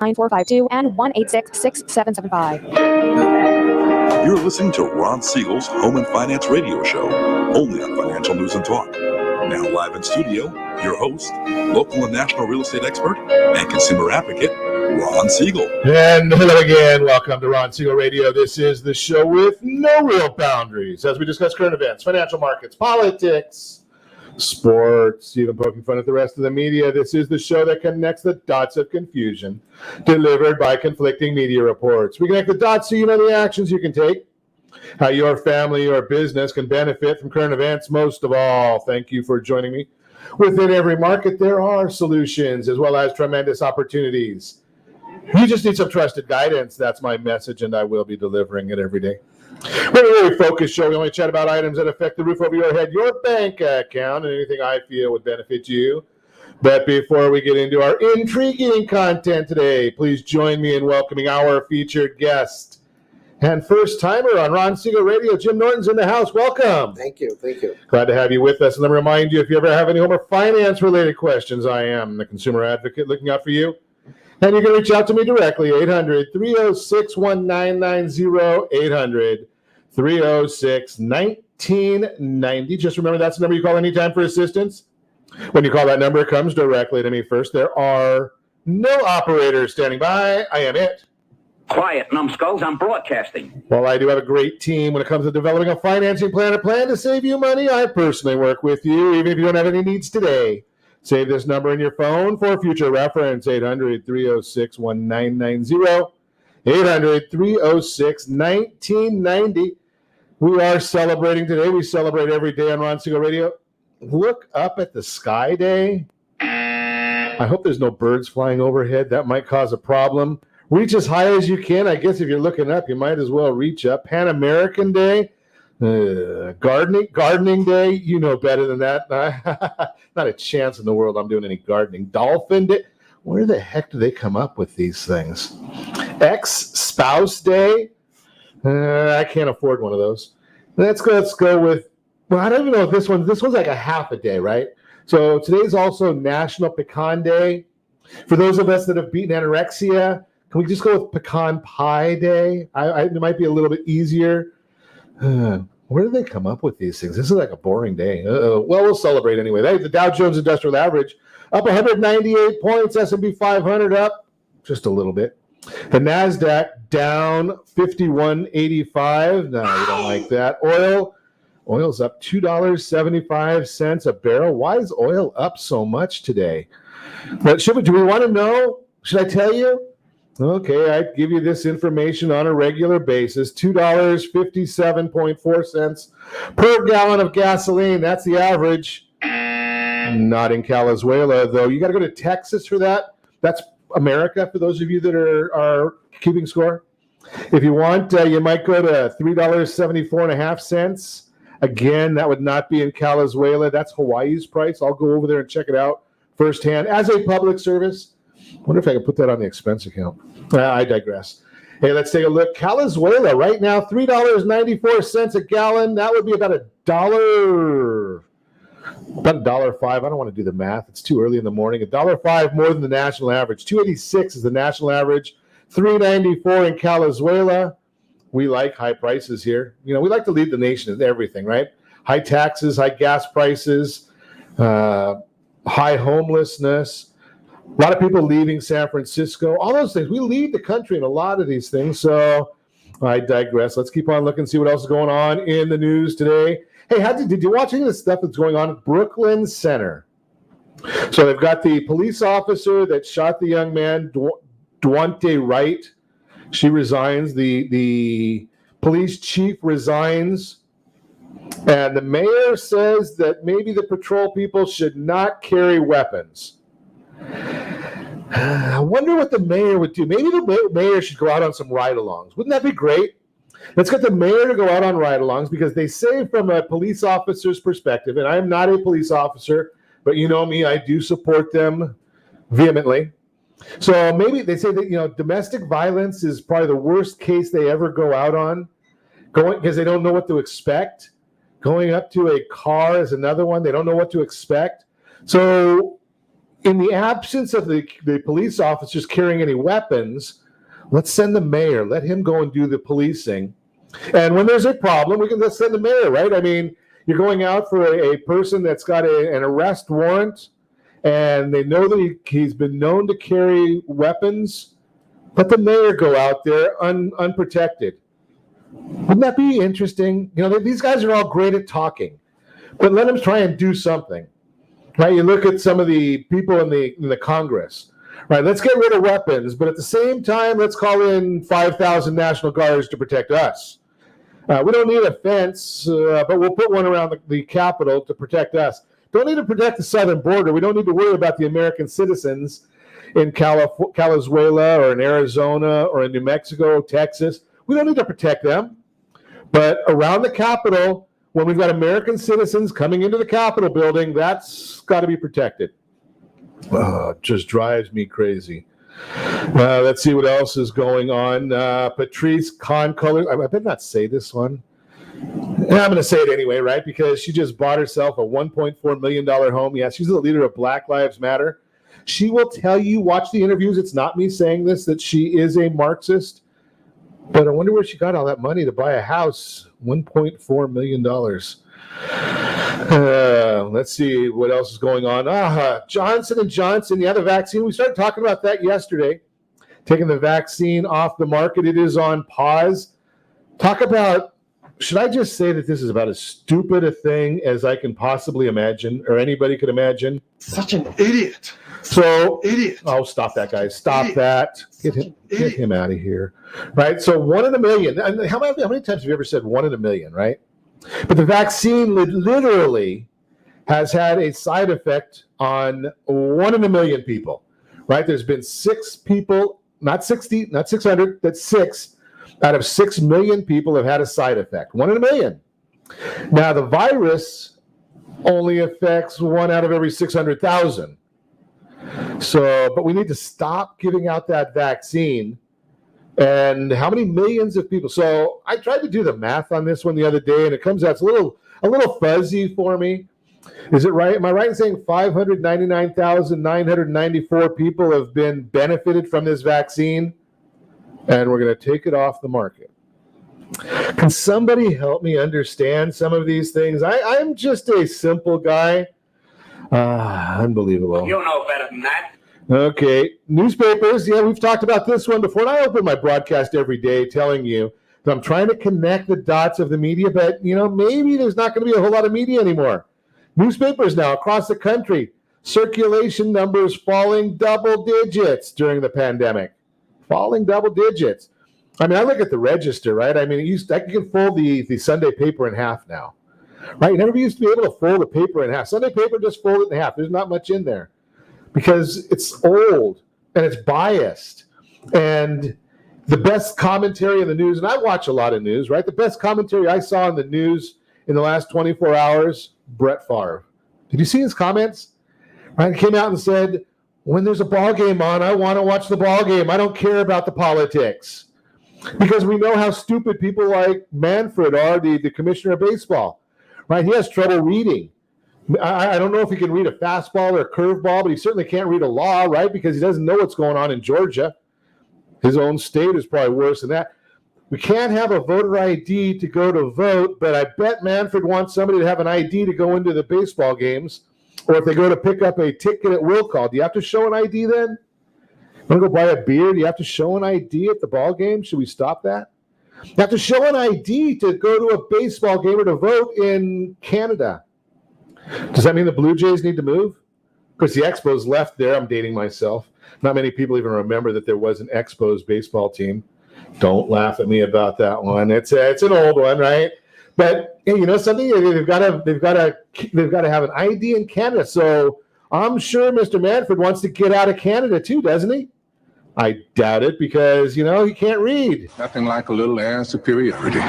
9452 and 1-866-6775. You're listening to Ron Siegel's Home and Finance Radio Show, only on Financial News and Talk. Now live in studio, your host, local and national real estate expert and consumer advocate, Ron Siegel. And hello again. Welcome to Ron Siegel Radio. This is the show with no real boundaries as we discuss current events, financial markets, politics, sports, even poking fun at the rest of the media. This is the show that connects the dots of confusion delivered by conflicting media reports. We connect the dots so you know the actions you can take, how your family or business can benefit from current events. Most of all, thank you for joining me. Within every market, there are solutions as well as tremendous opportunities. You just need some trusted guidance. That's my message, and I will be delivering it every day. We're a very focused show. We only chat about items that affect the roof over your head, your bank account, and anything I feel would benefit you. But before we get into our intriguing content today, please join me in welcoming our featured guest and first-timer on Ron Siegel Radio. Jim Norton's in the house. Welcome. Thank you. Glad to have you with us. And let me remind you, if you ever have any home or finance-related questions, I am the consumer advocate looking out for you. And you can reach out to me directly, 800-306-1990, 800-306-1990. Just remember, that's the number you call anytime for assistance. When you call that number, it comes directly to me first. There are no operators standing by. I am it. Quiet, numbskulls. I'm broadcasting. Well, I do have a great team when it comes to developing a financing plan, a plan to save you money. I personally work with you, even if you don't have any needs today. Save this number in your phone for future reference, 800-306-1990, 800-306-1990. We are celebrating today. We celebrate every day on Ron Siegel Radio. Look up at the sky day. I hope there's no birds flying overhead. That might cause a problem. Reach as high as you can. I guess if you're looking up, you might as well reach up. Pan American Day. Gardening Day, you know better than that. Not a chance in the world I'm doing any gardening. Dolphin Day, where the heck do they come up with these things? Ex-Spouse Day, I can't afford one of those. Let's go with, well, I don't even know if this one's like a half a day, right? So today's also National Pecan Day. For those of us that have beaten anorexia, can we just go with Pecan Pie Day? It might be a little bit easier. Where do they come up with these things? This is like a boring day. Well, we'll celebrate anyway. The Dow Jones Industrial Average up 198 points. S&P 500 up just a little bit. The NASDAQ down 51.85. No, we don't like that. Oil's up $2.75 a barrel. Why is oil up so much today? But do we want to know? Should I tell you? Okay, I give you this information on a regular basis. $2.57.4 per gallon of gasoline. That's the average. Not in Calizuela, though. You got to go to Texas for that. That's America, for those of you that are keeping score. If you want, you might go to $3.74.5. Again, that would not be in Calizuela. That's Hawaii's price. I'll go over there and check it out firsthand as a public service. Wonder if I can put that on the expense account. I digress. Hey, let's take a look. Calizuela right now, $3.94 a gallon. That would be about $1.05. I don't want to do the math. It's too early in the morning. $1.05 more than the national average. $2.86 is the national average. $3.94 in Calizuela. We like high prices here. You know, we like to lead the nation in everything, right? High taxes, high gas prices, high homelessness. A lot of people leaving San Francisco, all those things. We lead the country in a lot of these things. So I digress. Let's keep on looking, see what else is going on in the news today. Hey, did you watch any of the stuff that's going on at Brooklyn Center? So they've got the police officer that shot the young man, Dwante Wright. She resigns. The police chief resigns. And the mayor says that maybe the patrol people should not carry weapons. I wonder what the mayor would do. Maybe the mayor should go out on some ride-alongs. Wouldn't that be great? Let's get the mayor to go out on ride-alongs, because they say from a police officer's perspective, and I'm not a police officer, but you know me, I do support them vehemently. So maybe they say that, you know, domestic violence is probably the worst case they ever go out on, because they don't know what to expect. Going up to a car is another one. They don't know what to expect. So in the absence of the police officers carrying any weapons, let's send the mayor. Let him go and do the policing. And when there's a problem, let's send the mayor, right? I mean, you're going out for a person that's got an arrest warrant, and they know that he's been known to carry weapons. Let the mayor go out there unprotected. Wouldn't that be interesting? You know, these guys are all great at talking, but let them try and do something. Right? You look at some of the people in the Congress. Right? Let's get rid of weapons, but at the same time, let's call in 5,000 National Guards to protect us. We don't need a fence, but we'll put one around the Capitol to protect us. Don't need to protect the southern border. We don't need to worry about the American citizens in Calizuela or in Arizona or in New Mexico, Texas. We don't need to protect them. But around the Capitol, when we've got American citizens coming into the Capitol building, that's got to be protected. It just drives me crazy. Let's see what else is going on. Patrice Concolor. I better not say this one. I'm going to say it anyway, right? Because she just bought herself a $1.4 million home. Yeah, she's the leader of Black Lives Matter. She will tell you, watch the interviews, it's not me saying this, that she is a Marxist. But I wonder where she got all that money to buy a house, $1.4 million. Let's see what else is going on. Johnson & Johnson, the other vaccine. We started talking about that yesterday. Taking the vaccine off the market. It is on pause. Talk about, should I just say that this is about as stupid a thing as I can possibly imagine, or anybody could imagine? Such an idiot. So, Idiot. Oh, stop that, guys. Stop that. Get him out of here. Right? So 1 in a million. And how many times have you ever said 1 in a million, right? But the vaccine literally has had a side effect on 1 in a million people, right? There's been 6 people, not 60, not 600, but 6 out of 6 million people have had a side effect. 1 in a million. Now, the virus only affects 1 out of every 600,000. So, but we need to stop giving out that vaccine. And how many millions of people? So I tried to do the math on this one the other day, and it comes out, it's a little fuzzy for me. Is it right? Am I right in saying 599,994 people have been benefited from this vaccine? And we're going to take it off the market. Can somebody help me understand some of these things? I'm just a simple guy. Unbelievable. You know better than that. Okay. Newspapers. Yeah, we've talked about this one before. And I open my broadcast every day telling you that I'm trying to connect the dots of the media, but, maybe there's not going to be a whole lot of media anymore. Newspapers now across the country, circulation numbers falling double digits during the pandemic. Falling double digits. I mean, I look at the Register, right? I mean, you can fold the Sunday paper in half now. Right? You never used to be able to fold a paper in half. Sunday paper, just fold it in half. There's not much in there because it's old and it's biased. And the best commentary in the news, and I watch a lot of news, right? The best commentary I saw in the news in the last 24 hours, Brett Favre. Did you see his comments? Right? He came out and said, when there's a ball game on, I want to watch the ball game. I don't care about the politics. Because we know how stupid people like Manfred are, the commissioner of baseball. Right? He has trouble reading. I don't know if he can read a fastball or a curveball, but he certainly can't read a law, right? Because he doesn't know what's going on in Georgia. His own state is probably worse than that. We can't have a voter ID to go to vote, but I bet Manfred wants somebody to have an ID to go into the baseball games, or if they go to pick up a ticket at will call. Do you have to show an ID then? Want to go buy a beer? Do you have to show an ID at the ball game? Should we stop that? You have to show an ID to go to a baseball game or to vote in Canada. Does that mean the Blue Jays need to move? Because the Expos left there. I'm dating myself. Not many people even remember that there was an Expos baseball team. Don't laugh at me about that one. It's an old one, right? But something, they've got to have an ID in Canada. So I'm sure Mr. Manfred wants to get out of Canada too, doesn't he? I doubt it because he can't read. Nothing like a little air superiority.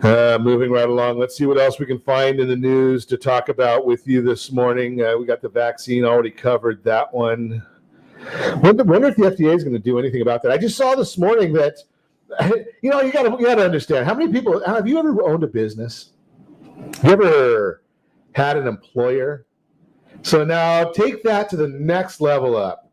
Moving right along, let's see what else we can find in the news to talk about with you this morning. We got the vaccine already covered, that one. Wonder if the FDA is going to do anything about that. I just saw this morning that, you got to understand, how many people, have you ever owned a business? Have you ever had an employer So now take that to the next level up.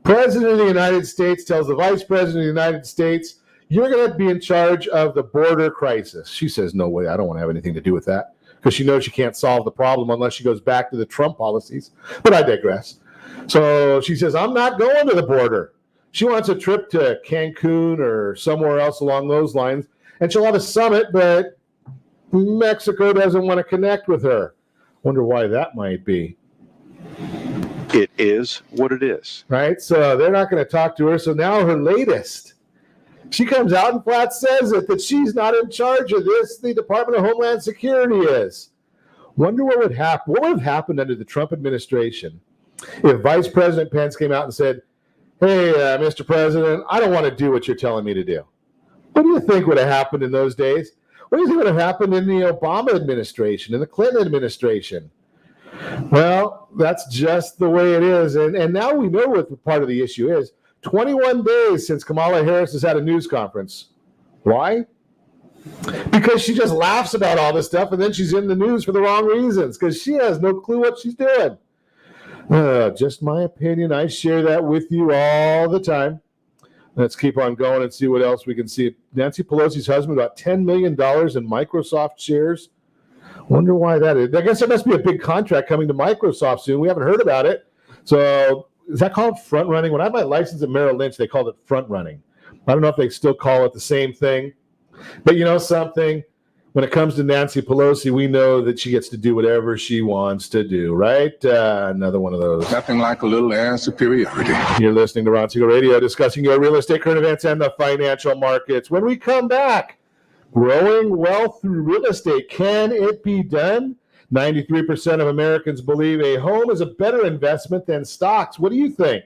President of the United States tells the Vice President of the United States, you're going to be in charge of the border crisis. She says, no way, I don't want to have anything to do with that, because she knows she can't solve the problem unless she goes back to the Trump policies. But I digress. So she says, I'm not going to the border. She wants a trip to Cancun or somewhere else along those lines, and she'll have a summit, but Mexico doesn't want to connect with her. Wonder why that might be. It is what it is. Right? So they're not going to talk to her. So now her latest, she comes out and flat says it, that she's not in charge of this. The Department of Homeland Security is. Wonder what would happen. What would have happened under the Trump administration if Vice President Pence came out and said, hey, Mr. President, I don't want to do what you're telling me to do. What do you think would have happened in those days? What do you think would have happened in the Obama administration, in the Clinton administration? Well, that's just the way it is. And now we know what part of the issue is. 21 days since Kamala Harris has had a news conference. Why? Because she just laughs about all this stuff, and then she's in the news for the wrong reasons, because she has no clue what she's doing. Just my opinion. I share that with you all the time. Let's keep on going and see what else we can see. Nancy Pelosi's husband got $10 million in Microsoft shares. Wonder why that is. I guess there must be a big contract coming to Microsoft soon. We haven't heard about it. So is that called front running? When I had my license at Merrill Lynch, they called it front running. I don't know if they still call it the same thing. But you know something? When it comes to Nancy Pelosi, we know that she gets to do whatever she wants to do, right? Another one of those. Nothing like a little air superiority. You're listening to Ron Siegel Radio, discussing your real estate, current events, and the financial markets. When we come back, growing wealth through real estate, can it be done? 93% of Americans believe a home is a better investment than stocks. What do you think?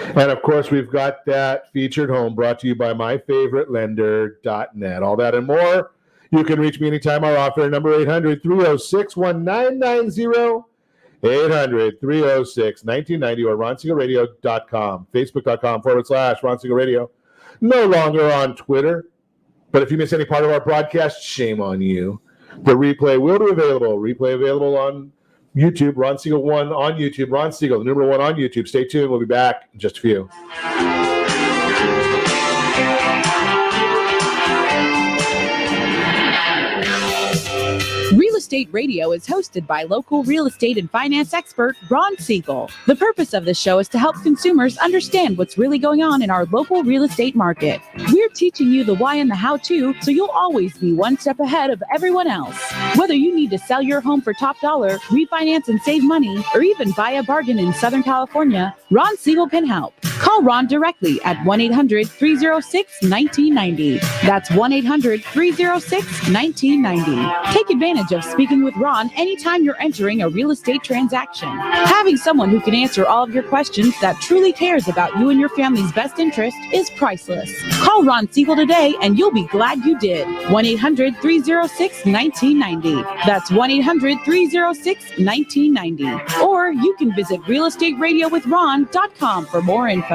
And of course, we've got that featured home brought to you by myfavoritelender.net. All that and more. You can reach me anytime. Our offer number 800-306-1990, 800-306-1990, or ronsiegelradio.com, facebook.com/Ron Siegel Radio. No longer on Twitter. But if you miss any part of our broadcast, shame on you. The replay will be available. Replay available on YouTube. Ron Siegel 1 on YouTube. Ron Siegel, the number 1 on YouTube. Stay tuned. We'll be back in just a few. Real Estate Radio is hosted by local real estate and finance expert Ron Siegel. The purpose of this show is to help consumers understand what's really going on in our local real estate market. We're teaching you the why and the how-to, so you'll always be one step ahead of everyone else. Whether you need to sell your home for top dollar, refinance and save money, or even buy a bargain in Southern California, Ron Siegel can help. Call Ron directly at 1-800-306-1990. That's 1-800-306-1990. Take advantage of speaking with Ron anytime you're entering a real estate transaction. Having someone who can answer all of your questions that truly cares about you and your family's best interest is priceless. Call Ron Siegel today and you'll be glad you did. 1-800-306-1990. That's 1-800-306-1990. Or you can visit realestateradio.com for more info.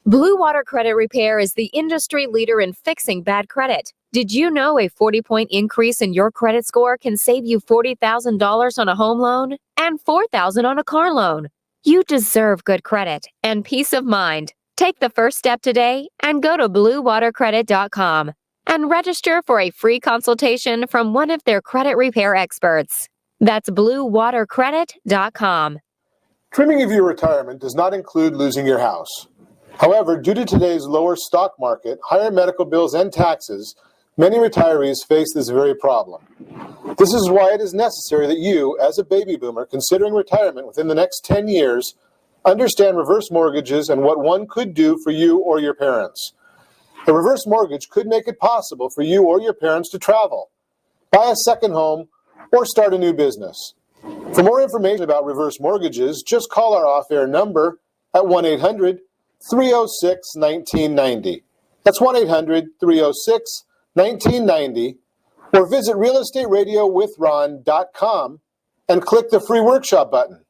Blue Water Credit Repair is the industry leader in fixing bad credit. Did you know a 40-point increase in your credit score can save you $40,000 on a home loan and $4,000 on a car loan? You deserve good credit and peace of mind. Take the first step today and go to bluewatercredit.com and register for a free consultation from one of their credit repair experts. That's bluewatercredit.com. Trimming of your retirement does not include losing your house. However, due to today's lower stock market, higher medical bills, and taxes, many retirees face this very problem. This is why it is necessary that you, as a baby boomer considering retirement within the next 10 years, understand reverse mortgages and what one could do for you or your parents. A reverse mortgage could make it possible for you or your parents to travel, buy a second home, or start a new business. For more information about reverse mortgages, just call our off-air number at 1-800-306-1990. That's 1-800-306-1990. Or visit realestateradio.com and click the free workshop button.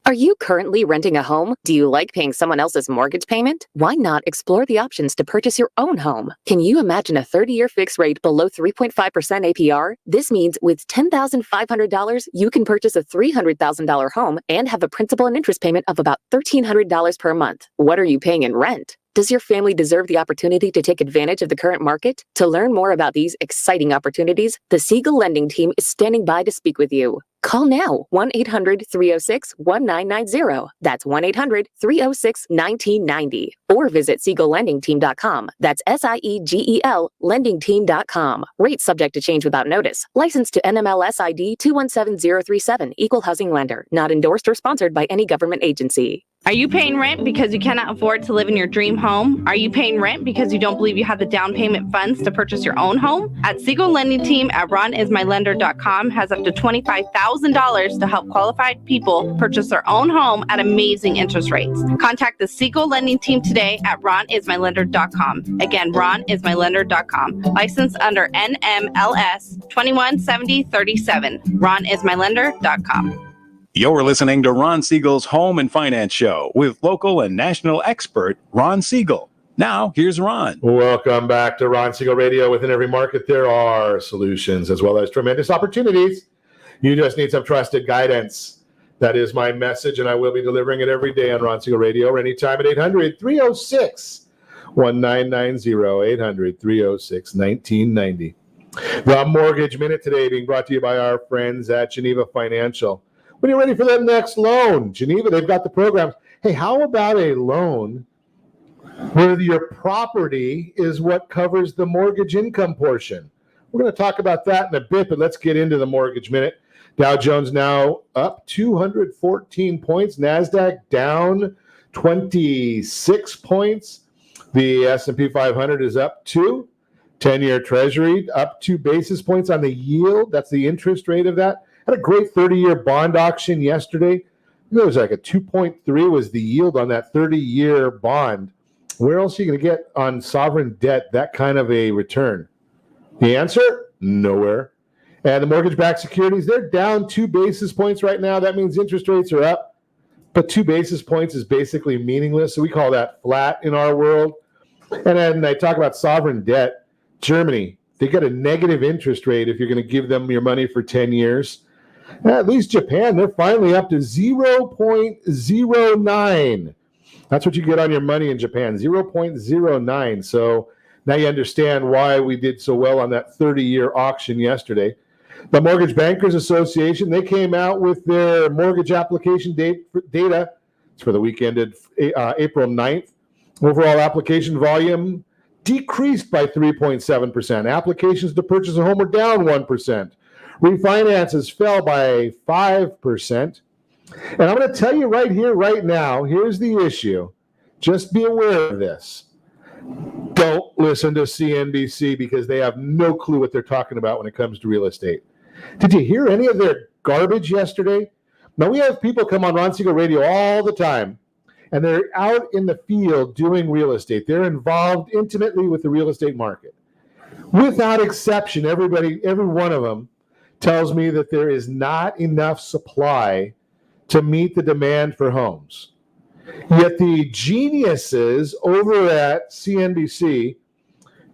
Are you currently renting a home? Do you like paying someone else's mortgage payment? Why not explore the options to purchase your own home? Can you imagine a 30-year fixed rate below 3.5% APR? This means with $10,500, you can purchase a $300,000 home and have a principal and interest payment of about $1,300 per month. What are you paying in rent? Does your family deserve the opportunity to take advantage of the current market? To learn more about these exciting opportunities, the Siegel Lending Team is standing by to speak with you. Call now, 1-800-306-1990. That's 1-800-306-1990. Or visit SiegelLendingTeam.com. That's SIEGEL LendingTeam.com. Rates subject to change without notice. Licensed to NMLS ID 217037. Equal housing lender. Not endorsed or sponsored by any government agency. Are you paying rent because you cannot afford to live in your dream home? Are you paying rent because you don't believe you have the down payment funds to purchase your own home? At Siegel Lending Team at RonIsMyLender.com has up to $25,000 to help qualified people purchase their own home at amazing interest rates. Contact the Siegel Lending Team today at RonIsMyLender.com. Again, RonIsMyLender.com. Licensed under NMLS 217037. RonIsMyLender.com. You're listening to Ron Siegel's Home and Finance Show with local and national expert Ron Siegel. Now, here's Ron. Welcome back to Ron Siegel Radio. Within every market, there are solutions as well as tremendous opportunities. You just need some trusted guidance. That is my message, and I will be delivering it every day on Ron Siegel Radio or anytime at 800-306-1990, 800-306-1990. The Mortgage Minute today being brought to you by our friends at Geneva Financial. When you're ready for that next loan, Geneva, they've got the programs. Hey, how about a loan where your property is what covers the mortgage income portion? We're going to talk about that in a bit, but let's get into the Mortgage Minute. Dow Jones now up 214 points. NASDAQ down 26 points. The S&P 500 is up 2. 10-year Treasury up 2 basis points on the yield. That's the interest rate of that. Had a great 30-year bond auction yesterday. It was like a 2.3 was the yield on that 30-year bond. Where else are you going to get on sovereign debt that kind of a return? The answer? Nowhere. And the mortgage-backed securities, they're down 2 basis points right now. That means interest rates are up, but 2 basis points is basically meaningless. So we call that flat in our world. And then I talk about sovereign debt. Germany, they got a negative interest rate if you're going to give them your money for 10 years. At least Japan, they're finally up to 0.09. That's what you get on your money in Japan, 0.09. So now you understand why we did so well on that 30-year auction yesterday. The Mortgage Bankers Association, they came out with their mortgage application data. It's for the week ended April 9th. Overall application volume decreased by 3.7%. Applications to purchase a home were down 1%. Refinances fell by 5%. And I'm going to tell you right here, right now, here's the issue. Just be aware of this. Don't listen to CNBC because they have no clue what they're talking about when it comes to real estate. Did you hear any of their garbage yesterday? Now, we have people come on Ron Siegel Radio all the time, and they're out in the field doing real estate. They're involved intimately with the real estate market. Without exception, every one of them tells me that there is not enough supply to meet the demand for homes. Yet the geniuses over at CNBC,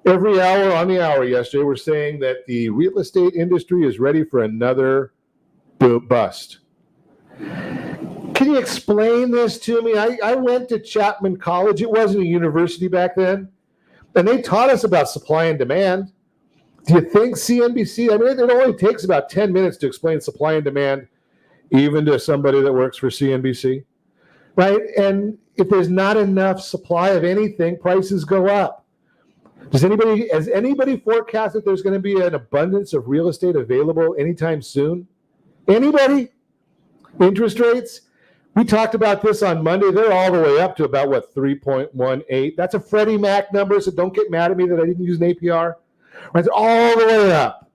every hour on the hour yesterday, were saying that the real estate industry is ready for another bust. Can you explain this to me? I went to Chapman College. It wasn't a university back then. And they taught us about supply and demand. Do you think CNBC, I mean, it only takes about 10 minutes to explain supply and demand, even to somebody that works for CNBC, right? And if there's not enough supply of anything, prices go up. Has anybody forecast that there's going to be an abundance of real estate available anytime soon? Anybody? Interest rates? We talked about this on Monday. They're all the way up to about, 3.18. That's a Freddie Mac number, so don't get mad at me that I didn't use an APR. Right, it's all the way up.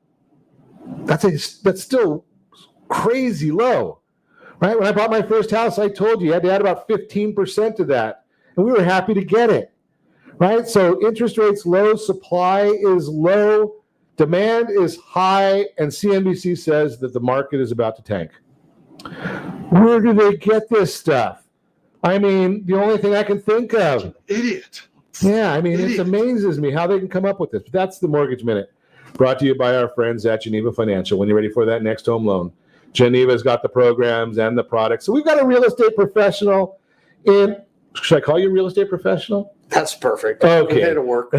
That's still crazy low. Right? When I bought my first house, I told you had to add about 15% to that. And we were happy to get it. Right? So interest rates low, supply is low, demand is high, and CNBC says that the market is about to tank. Where do they get this stuff? I mean, the only thing I can think of. Idiot. Yeah, I mean, it amazes me how they can come up with this. But that's the Mortgage Minute, brought to you by our friends at Geneva Financial. When you're ready for that next home loan, Geneva's got the programs and the products. So we've got a real estate professional in. Should I call you a real estate professional? That's perfect. Okay. It'll work.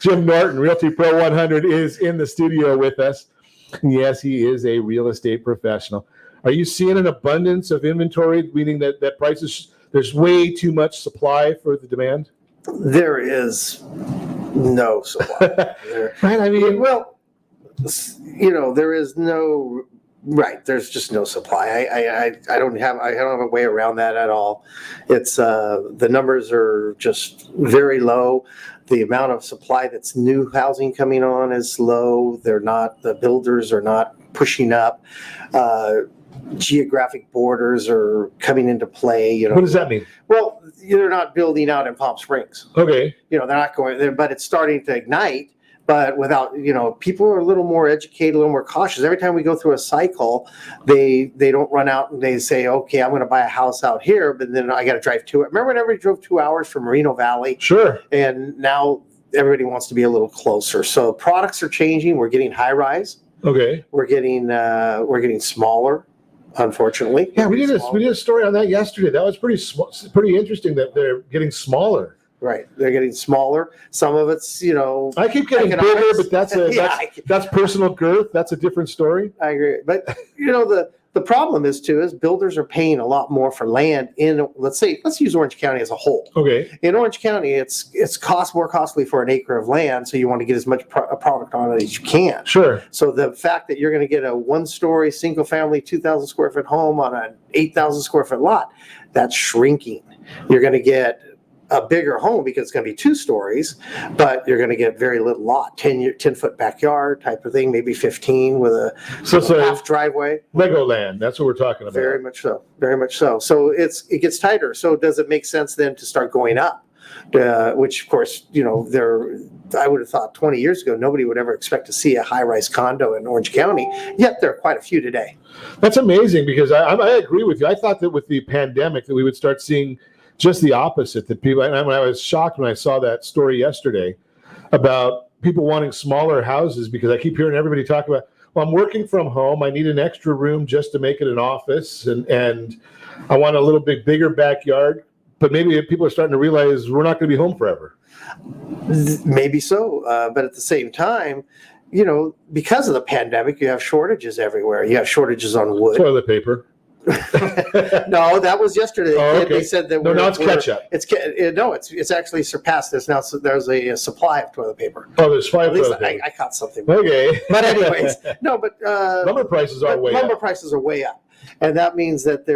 Jim Norton, Realty Pro 100, is in the studio with us. Yes, he is a real estate professional. Are you seeing an abundance of inventory, meaning that prices, there's way too much supply for the demand? There is no supply. Right, I mean, well, there is no. Right, there's just no supply. I don't have a way around that at all. It's the numbers are just very low. The amount of supply that's new housing coming on is low. The builders are not pushing up. Geographic borders are coming into play. What does that mean? Well, they're not building out in Palm Springs. Okay. They're not going there, but it's starting to ignite. But without, people are a little more educated, a little more cautious. Every time we go through a cycle, they don't run out and they say, okay, I'm going to buy a house out here, but then I got to drive to it. Remember when everybody drove 2 hours from Moreno Valley? Sure. And now everybody wants to be a little closer. So products are changing. We're getting high rise. Okay. We're getting smaller, unfortunately. Yeah, we did a story on that yesterday. That was pretty interesting that they're getting smaller. Right, they're getting smaller. Some of it's, I keep getting bigger, but that's personal girth. That's a different story. I agree, but the problem is builders are paying a lot more for land in. Let's use Orange County as a whole. Okay. In Orange County, it's more costly for an acre of land, so you want to get as much product on it as you can. Sure. So the fact that you're going to get a one-story single-family 2,000 square foot home on an 8,000 square foot lot, that's shrinking. You're going to get a bigger home because it's going to be 2 stories, but you're going to get very little lot, 10-foot backyard type of thing, maybe 15 with a half driveway. Legoland, that's what we're talking about. Very much so, very much so. So it gets tighter. So does it make sense then to start going up? Which of course, I would have thought 20 years ago, nobody would ever expect to see a high-rise condo in Orange County, yet there are quite a few today. That's amazing because I agree with you. I thought that with the pandemic that we would start seeing just the opposite, that people, and I was shocked when I saw that story yesterday about people wanting smaller houses because I keep hearing everybody talk about, well, I'm working from home. I need an extra room just to make it an office. And I want a little bit bigger backyard, but maybe people are starting to realize we're not going to be home forever. Maybe so. But at the same time, because of the pandemic, you have shortages everywhere. You have shortages on wood. Toilet paper. No, that was yesterday. Oh, okay. They said that now it's ketchup. It's actually surpassed this now. So there's a supply of toilet paper. Oh, there's 5 At least toilet paper. I caught something. Okay. But anyways, lumber prices are way up. Lumber prices are way up. And that means that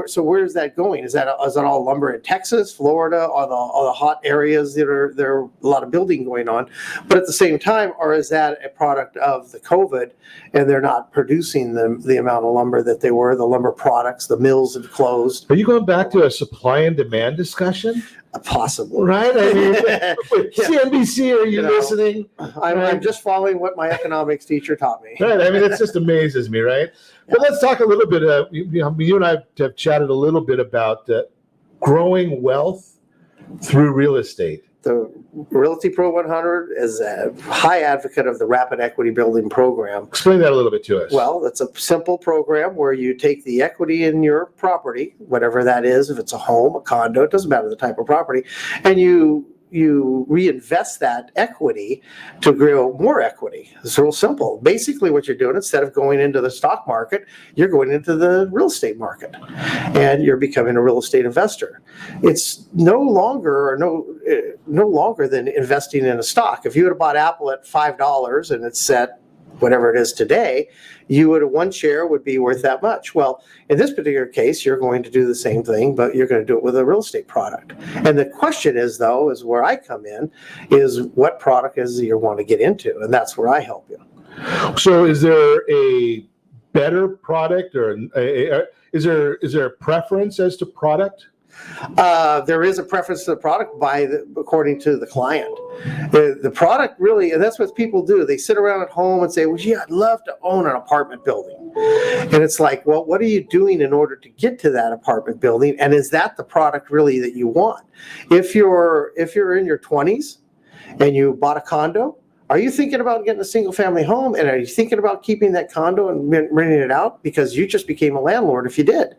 so where is that going? Is that all lumber in Texas, Florida, or the hot areas that there are a lot of building going on? But at the same time, or is that a product of the COVID and they're not producing the amount of lumber that they were? The lumber products, the mills have closed. Are you going back to a supply and demand discussion? Possible. Right? I mean, CNBC, are you listening? I'm just following what my economics teacher taught me. Right. I mean, it just amazes me, right? Yeah. But let's talk a little bit. You and I have chatted a little bit about growing wealth through real estate. The Realty Pro 100 is a high advocate of the rapid equity building program. Explain that a little bit to us. Well, it's a simple program where you take the equity in your property, whatever that is, if it's a home, a condo, it doesn't matter the type of property, and you reinvest that equity to grow more equity. It's real simple. Basically what you're doing, instead of going into the stock market, you're going into the real estate market and you're becoming a real estate investor. It's no longer than investing in a stock. If you had bought Apple at $5 and it's at whatever it is today, one share would be worth that much. Well, in this particular case, you're going to do the same thing, but you're going to do it with a real estate product. And the question is where I come in, is what product is you want to get into? And that's where I help you. So is there a better product or is there a preference as to product? There is a preference to the product according to the client. The product really, and that's what people do. They sit around at home and say, well, gee, I'd love to own an apartment building. And it's like, well, what are you doing in order to get to that apartment building? And is that the product really that you want? If you're in your 20s and you bought a condo, are you thinking about getting a single family home? And are you thinking about keeping that condo and renting it out? Because you just became a landlord if you did.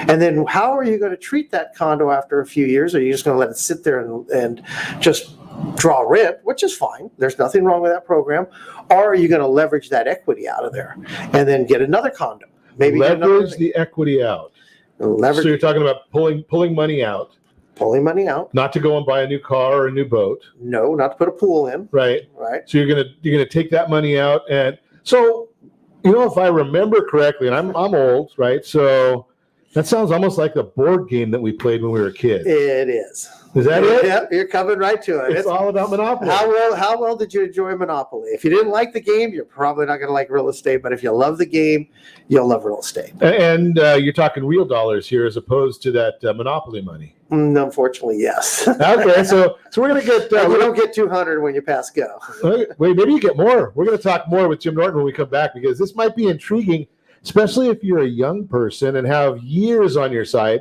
And then how are you going to treat that condo after a few years? Are you just going to let it sit there and just draw rent, which is fine. There's nothing wrong with that program. Or are you going to leverage that equity out of there and then get another condo? Maybe leverage the equity out. So you're talking about pulling money out. Pulling money out. Not to go and buy a new car or a new boat. No, not to put a pool in. Right. Right. So you're gonna take that money out, and so if I remember correctly, and I'm old, right? So that sounds almost like the board game that we played when we were kids. It is. Is that it? Yep, you're coming right to it. It's all about Monopoly. How well did you enjoy Monopoly? If you didn't like the game, you're probably not going to like real estate. But if you love the game, you'll love real estate. And you're talking real dollars here as opposed to that Monopoly money. Unfortunately, yes. Okay, so we're going to get... we don't get 200 when you pass go. Wait, maybe you get more. We're going to talk more with Jim Norton when we come back, because this might be intriguing, especially if you're a young person and have years on your side.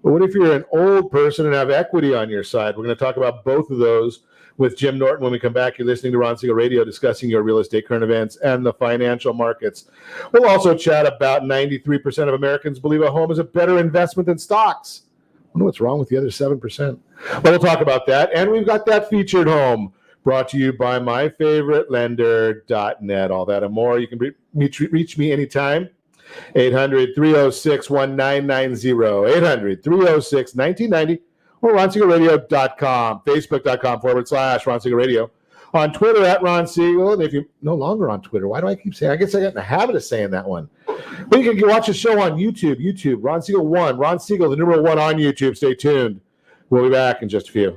But what if you're an old person and have equity on your side? We're going to talk about both of those with Jim Norton when we come back. You're listening to Ron Siegel Radio, discussing your real estate, current events, and the financial markets. We'll also chat about 93% of Americans believe a home is a better investment than stocks. I wonder what's wrong with the other 7%. Well, we'll talk about that. And we've got that featured home brought to you by myfavoritelender.net. All that and more. You can reach me anytime. 800-306-1990, 800-306-1990, or RonSiegelRadio.com, Facebook.com/Ron Siegel Radio, on Twitter @Ron Siegel. And if you're no longer on Twitter, why do I keep saying? I guess I got in the habit of saying that one. But you can watch the show on YouTube, Ron Siegel 1, Ron Siegel, the number 1 on YouTube. Stay tuned. We'll be back in just a few.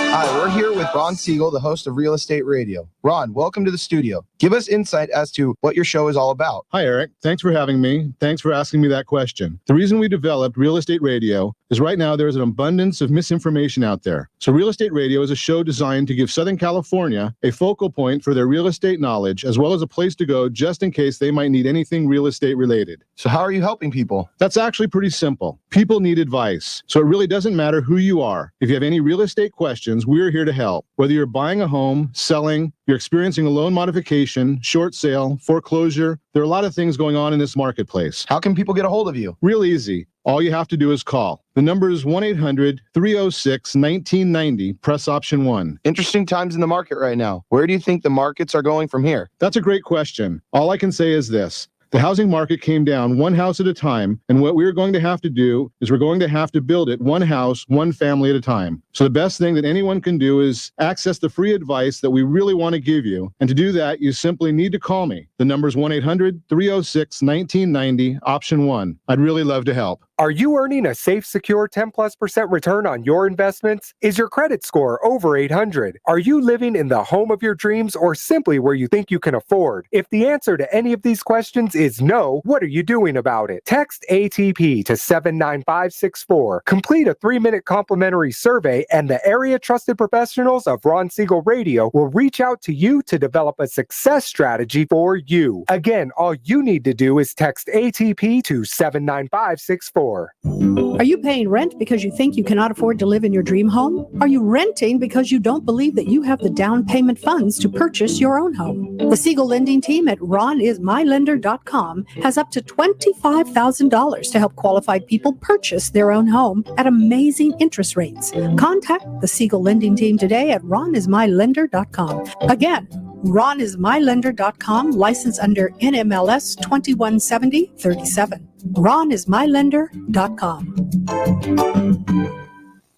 Hi, we're here with Ron Siegel, the host of Real Estate Radio. Ron, welcome to the studio. Give us insight as to what your show is all about. Hi, Eric. Thanks for having me. Thanks for asking me that question. The reason we developed Real Estate Radio is right now there's an abundance of misinformation out there. So Real Estate Radio is a show designed to give Southern California a focal point for their real estate knowledge, as well as a place to go just in case they might need anything real estate related. So how are you helping people? That's actually pretty simple. People need advice. So it really doesn't matter who you are. If you have any real estate questions, we're here to help. Whether you're buying a home, selling, you're experiencing a loan modification, short sale, foreclosure, there are a lot of things going on in this marketplace. How can people get a hold of you? Real easy. All you have to do is call. The number is 1-800-306-1990. Press option 1. Interesting times in the market right now. Where do you think the markets are going from here? That's a great question. All I can say is this. The housing market came down one house at a time, and what we're going to have to do is we're going to have to build it one house, one family at a time. So the best thing that anyone can do is access the free advice that we really want to give you. And to do that, you simply need to call me. The number is 1-800-306-1990, option 1. I'd really love to help. Are you earning a safe, secure 10+% return on your investments? Is your credit score over 800? Are you living in the home of your dreams or simply where you think you can afford? If the answer to any of these questions is no, what are you doing about it? Text ATP to 79564. Complete a 3-minute complimentary survey and the area trusted professionals of Ron Siegel Radio will reach out to you to develop a success strategy for you. Again, all you need to do is text ATP to 79564. Are you paying rent because you think you cannot afford to live in your dream home? Are you renting because you don't believe that you have the down payment funds to purchase your own home? The Siegel lending team at ronismylender.com has up to $25,000 to help qualified people purchase their own home at amazing interest rates. Contact the Siegel lending team today at ronismylender.com. Again, ronismylender.com, license under NMLS 217037. ronismylender.com.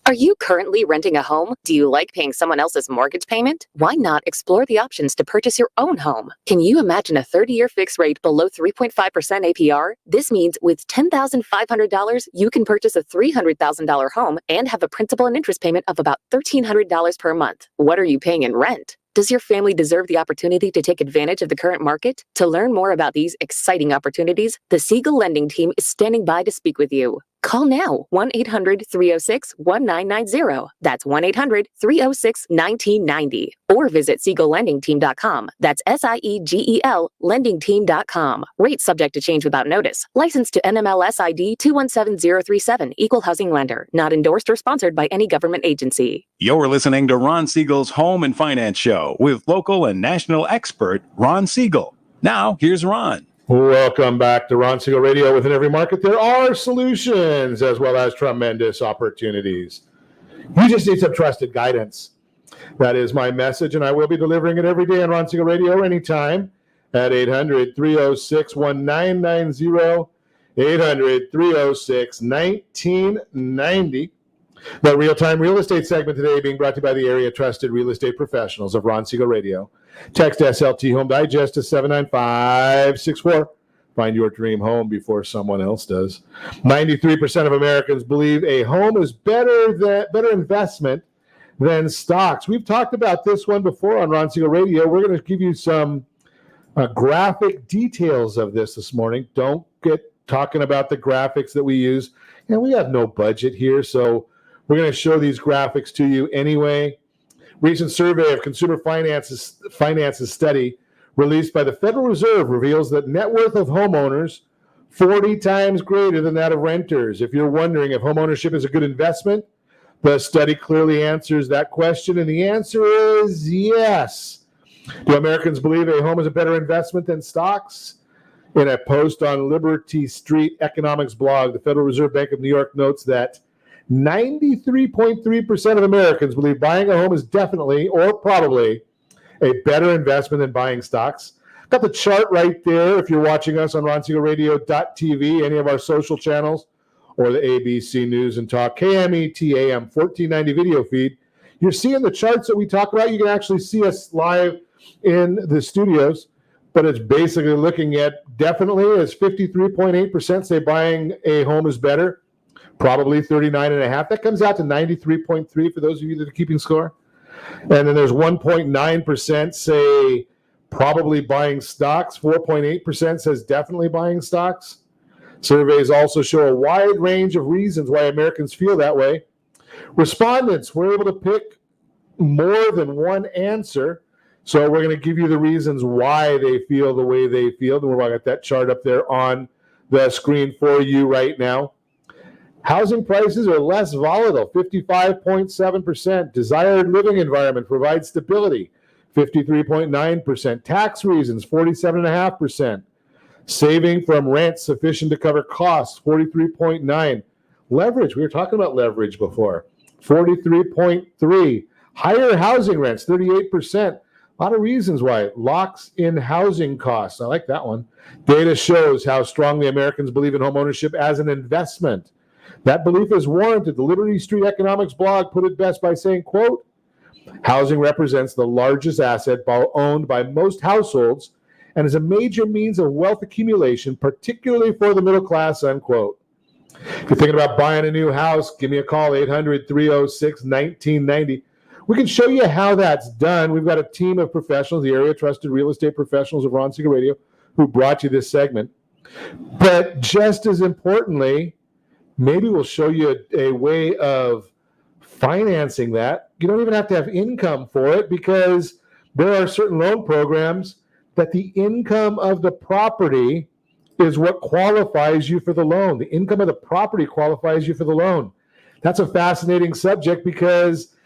Are you currently renting a home? Do you like paying someone else's mortgage payment? Why not explore the options to purchase your own home? Can you imagine a 30-year fixed rate below 3.5% APR? This means with $10,500, you can purchase a $300,000 home and have a principal and interest payment of about $1,300 per month. What are you paying in rent? Does your family deserve the opportunity to take advantage of the current market? To learn more about these exciting opportunities, the Siegel Lending Team is standing by to speak with you. Call now, 1-800-306-1990. That's 1-800-306-1990. Or visit SiegelLendingTeam.com. That's SIEGEL LendingTeam.com. Rates subject to change without notice. Licensed to NMLS ID 217037. Equal housing lender. Not endorsed or sponsored by any government agency. You're listening to Ron Siegel's Home and Finance Show with local and national expert Ron Siegel. Now, here's Ron. Welcome back to Ron Siegel Radio. Within every market, there are solutions as well as tremendous opportunities. You just need some trusted guidance. That is my message, and I will be delivering it every day on Ron Siegel Radio anytime at 800-306-1990, 800-306-1990. The real-time real estate segment today being brought to you by the area trusted real estate professionals of Ron Siegel Radio. Text SLT Home Digest to 79564. Find your dream home before someone else does. 93% of Americans believe a home is better investment than stocks. We've talked about this one before on Ron Siegel Radio. We're going to give you some graphic details of this morning. Don't get talking about the graphics that we use. And we have no budget here, so we're going to show these graphics to you anyway. Recent survey of consumer finances study released by the Federal Reserve reveals that net worth of homeowners 40 times greater than that of renters. If you're wondering if homeownership is a good investment, the study clearly answers that question, and the answer is yes. Do Americans believe a home is a better investment than stocks? In a post on Liberty Street Economics blog, the Federal Reserve Bank of New York notes that 93.3% of Americans believe buying a home is definitely or probably a better investment than buying stocks. Got the chart right there if you're watching us on RonSiegelRadio.tv, any of our social channels, or the ABC News and Talk, KMET AM 1490 video feed. You're seeing the charts that we talk about. You can actually see us live in the studios, but it's basically looking at definitely as 53.8% say buying a home is better. Probably 39.5. That comes out to 93.3 for those of you that are keeping score. And then there's 1.9% say probably buying stocks. 4.8% says definitely buying stocks. Surveys also show a wide range of reasons why Americans feel that way. Respondents were able to pick more than one answer. So we're going to give you the reasons why they feel the way they feel. And we're going to get that chart up there on the screen for you right now. Housing prices are less volatile, 55.7%. Desired living environment provides stability, 53.9%. Tax reasons, 47.5%. Saving from rent sufficient to cover costs, 43.9%. Leverage, we were talking about leverage before, 43.3%. Higher housing rents, 38%. A lot of reasons why. Locks in housing costs. I like that one. Data shows how strongly Americans believe in homeownership as an investment. That belief is warranted. The Liberty Street Economics blog put it best by saying, quote, housing represents the largest asset owned by most households and is a major means of wealth accumulation, particularly for the middle class, unquote. If you're thinking about buying a new house, give me a call, 800-306-1990. We can show you how that's done. We've got a team of professionals, the area trusted real estate professionals of Ron Siegel Radio, who brought you this segment. But just as importantly, maybe we'll show you a way of financing that. You don't even have to have income for it because there are certain loan programs that the income of the property is what qualifies you for the loan. The income of the property qualifies you for the loan. That's a fascinating subject because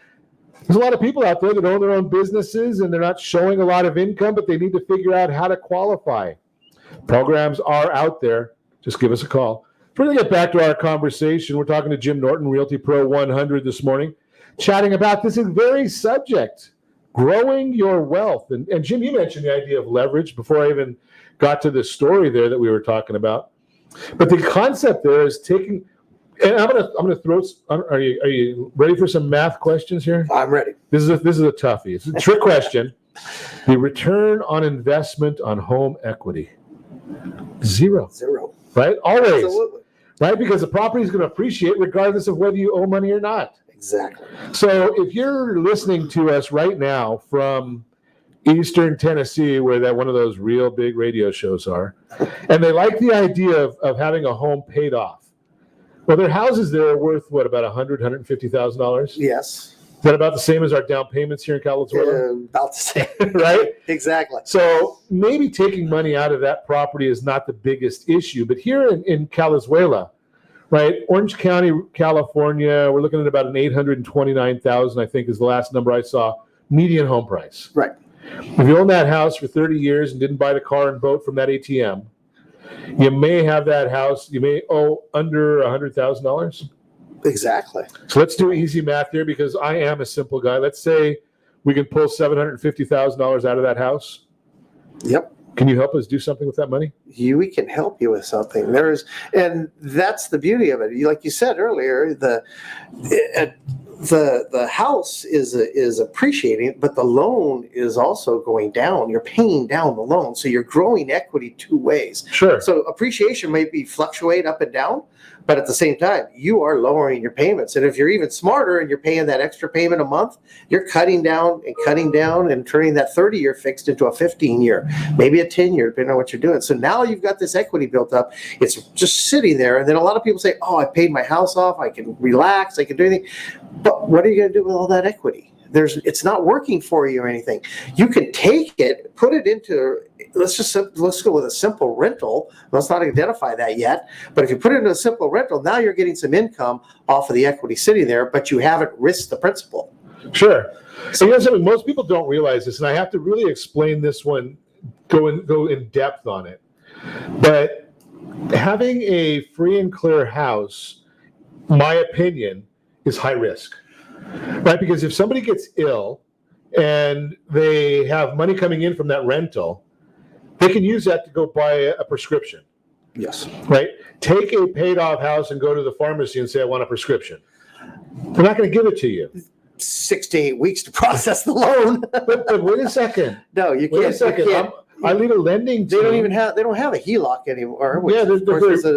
there's a lot of people out there that own their own businesses and they're not showing a lot of income, but they need to figure out how to qualify. Programs are out there. Just give us a call. We're going to get back to our conversation. We're talking to Jim Norton, Realty Pro 100 this morning, chatting about this very subject, growing your wealth. And Jim, you mentioned the idea of leverage before I even got to the story there that we were talking about. But the concept there is taking, and I'm gonna throw. Are you ready for some math questions here? I'm ready. This is a toughie. It's a trick question. The return on investment on home equity, zero. Right? Always. Absolutely. Right? Because the property is going to appreciate regardless of whether you owe money or not. Exactly. So if you're listening to us right now from Eastern Tennessee, where that one of those real big radio shows are, and they like the idea of having a home paid off. Well, their houses there are worth what, about $150,000? Yes. Is that about the same as our down payments here in California? About the same. Right? Exactly. So maybe taking money out of that property is not the biggest issue, but here in Calizuela, right, Orange County, California, we're looking at about an $829,000, I think is the last number I saw, median home price. Right. If you own that house for 30 years and didn't buy the car and boat from that ATM, you may have that house, you may owe under $100,000. Exactly. So let's do easy math here because I am a simple guy. Let's say we can pull $750,000 out of that house. Yep. Can you help us do something with that money? We can help you with something. And that's the beauty of it. Like you said earlier, the house is appreciating, but the loan is also going down. You're paying down the loan, so you're growing equity two ways. Sure. So appreciation may be fluctuate up and down, but at the same time, you are lowering your payments. And if you're even smarter and you're paying that extra payment a month, you're cutting down and turning that 30-year fixed into a 15-year, maybe a 10-year, depending on what you're doing. So now you've got this equity built up. It's just sitting there. And then a lot of people say, oh, I paid my house off. I can relax. I can do anything. But what are you going to do with all that equity? It's not working for you or anything. You can take it, put it into, let's go with a simple rental. Let's not identify that yet. But if you put it into a simple rental, now you're getting some income off of the equity sitting there, but you haven't risked the principal. Sure. So here's something most people don't realize this, and I have to really explain this one, go in depth on it. But having a free and clear house, my opinion, is high risk. Right? Because if somebody gets ill and they have money coming in from that rental, they can use that to go buy a prescription. Yes. Right? Take a paid off house and go to the pharmacy and say, I want a prescription. They're not going to give it to you. 6 to 8 weeks to process the loan. but wait a second. No, you can't. Wait a second. I lead a lending team. They don't have a HELOC anymore. Which Yeah, of course is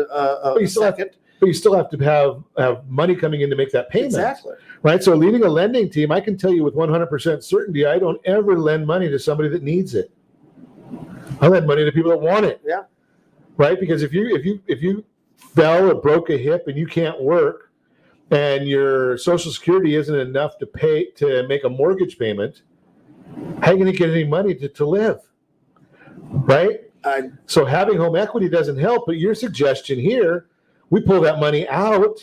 but you still have to have money coming in to make that payment. Exactly. Right? So leading a lending team, I can tell you with 100% certainty, I don't ever lend money to somebody that needs it. I lend money to people that want it. Yeah. Right? Because if you fell or broke a hip and you can't work and your Social Security isn't enough to make a mortgage payment, how are you going to get any money to live? Right? So having home equity doesn't help, but your suggestion here, we pull that money out.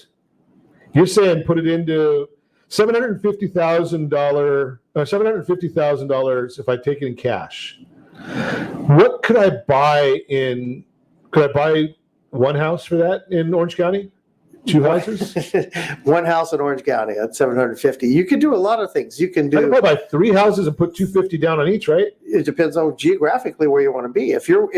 You're saying put it into $750,000 if I take it in cash. What could I buy could I buy one house for that in Orange County? 2 houses? One house in Orange County at $750. You can do a lot of things. You can do. I can probably buy 3 houses and put $250 down on each, right? It depends on geographically where you want to be. If you're